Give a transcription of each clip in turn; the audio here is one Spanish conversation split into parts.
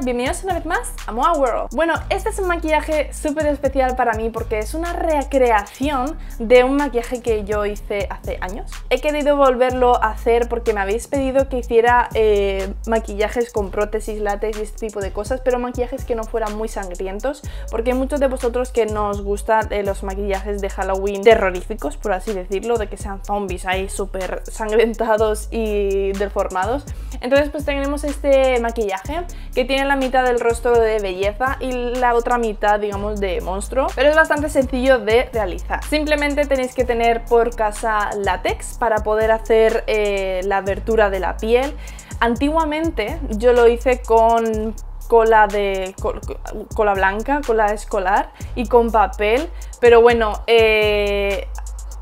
bienvenidos una vez más a Moa World. Bueno, este es un maquillaje súper especial para mí porque es una recreación de un maquillaje que yo hice hace años. He querido volverlo a hacer porque me habéis pedido que hiciera maquillajes con prótesis, látex y este tipo de cosas, pero maquillajes que no fueran muy sangrientos, porque hay muchos de vosotros que no os gustan los maquillajes de Halloween terroríficos, por así decirlo, de que sean zombies ahí súper sangrentados y deformados. Entonces pues tenemos este maquillaje que tiene la mitad del rostro de belleza y la otra mitad, digamos, de monstruo, pero es bastante sencillo de realizar. Simplemente tenéis que tener por casa látex para poder hacer la abertura de la piel. Antiguamente yo lo hice con cola blanca, cola escolar y con papel, pero bueno,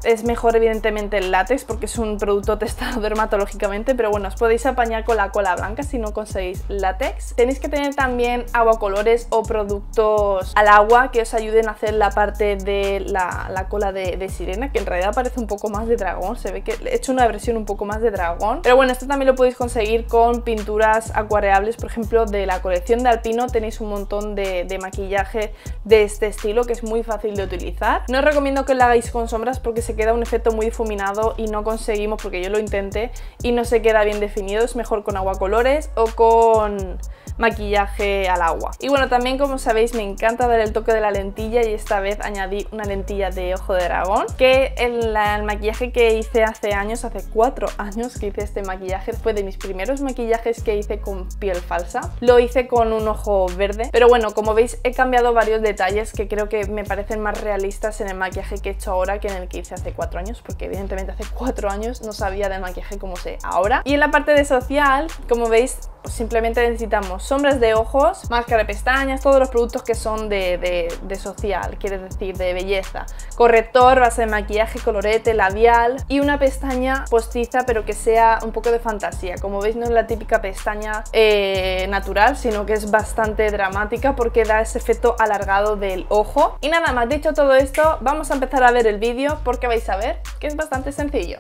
es mejor evidentemente el látex porque es un producto testado dermatológicamente, pero bueno, os podéis apañar con la cola blanca si no conseguís látex. Tenéis que tener también aguacolores o productos al agua que os ayuden a hacer la parte de la cola de sirena, que en realidad parece un poco más de dragón, se ve que he hecho una versión un poco más de dragón, pero bueno, esto también lo podéis conseguir con pinturas acuareables, por ejemplo de la colección de Alpino tenéis un montón de maquillaje de este estilo que es muy fácil de utilizar. No os recomiendo que lo hagáis con sombras porque se queda un efecto muy difuminado y no conseguimos, porque yo lo intenté y no se queda bien definido. Es mejor con aguacolores o con maquillaje al agua. Y bueno, también como sabéis me encanta dar el toque de la lentilla y esta vez añadí una lentilla de ojo de dragón, que el maquillaje que hice hace años, hace 4 años que hice este maquillaje, fue de mis primeros maquillajes que hice con piel falsa. Lo hice con un ojo verde, pero bueno, como veis he cambiado varios detalles que creo que me parecen más realistas en el maquillaje que he hecho ahora que en el que hice hace 4 años, porque evidentemente hace 4 años no sabía de maquillaje como sé ahora. Y en la parte de social, como veis, pues simplemente necesitamos sombras de ojos, máscara de pestañas, todos los productos que son de social, quiere decir de belleza, corrector, base de maquillaje, colorete, labial y una pestaña postiza pero que sea un poco de fantasía. Como veis no es la típica pestaña natural, sino que es bastante dramática porque da ese efecto alargado del ojo. Y nada más, dicho todo esto, vamos a empezar a ver el vídeo porque vais a ver que es bastante sencillo.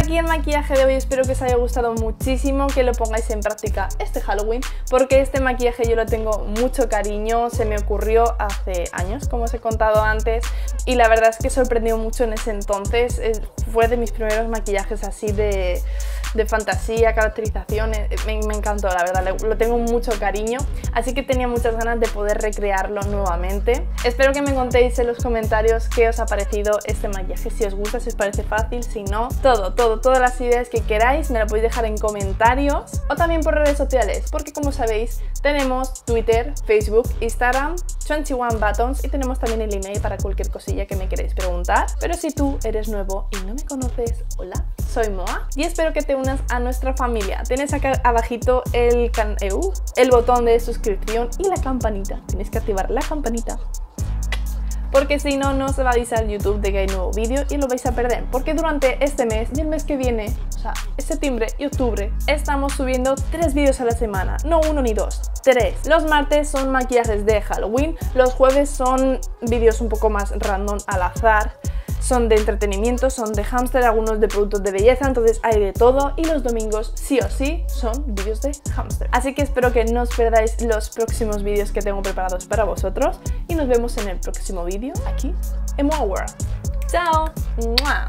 aquí el maquillaje de hoy, espero que os haya gustado muchísimo, que lo pongáis en práctica este Halloween, porque este maquillaje yo lo tengo mucho cariño, se me ocurrió hace años, como os he contado antes, y la verdad es que sorprendió mucho en ese entonces, fue de mis primeros maquillajes así de fantasía, caracterización, me encantó, la verdad, lo tengo mucho cariño, así que tenía muchas ganas de poder recrearlo nuevamente. Espero que me contéis en los comentarios qué os ha parecido este maquillaje, si os gusta, si os parece fácil, si no, todas las ideas que queráis me las podéis dejar en comentarios o también por redes sociales, porque como sabéis tenemos Twitter, Facebook, Instagram, 21 Buttons y tenemos también el email para cualquier cosilla que me queréis preguntar. Pero si tú eres nuevo y no me conoces, hola, soy Moa y espero que te unas a nuestra familia. Tienes acá abajito el botón de suscripción y la campanita. Tienes que activar la campanita, porque si no, no se va a avisar YouTube de que hay nuevo vídeo y lo vais a perder, porque durante este mes y el mes que viene, o sea, septiembre y octubre, estamos subiendo 3 vídeos a la semana, no 1 ni 2, 3. Los martes son maquillajes de Halloween, los jueves son vídeos un poco más random al azar, son de entretenimiento, son de hámster, algunos de productos de belleza, entonces hay de todo, y los domingos sí o sí son vídeos de hámster. Así que espero que no os perdáis los próximos vídeos que tengo preparados para vosotros y nos vemos en el próximo vídeo aquí en Moa World. ¡Chao! ¡Mua!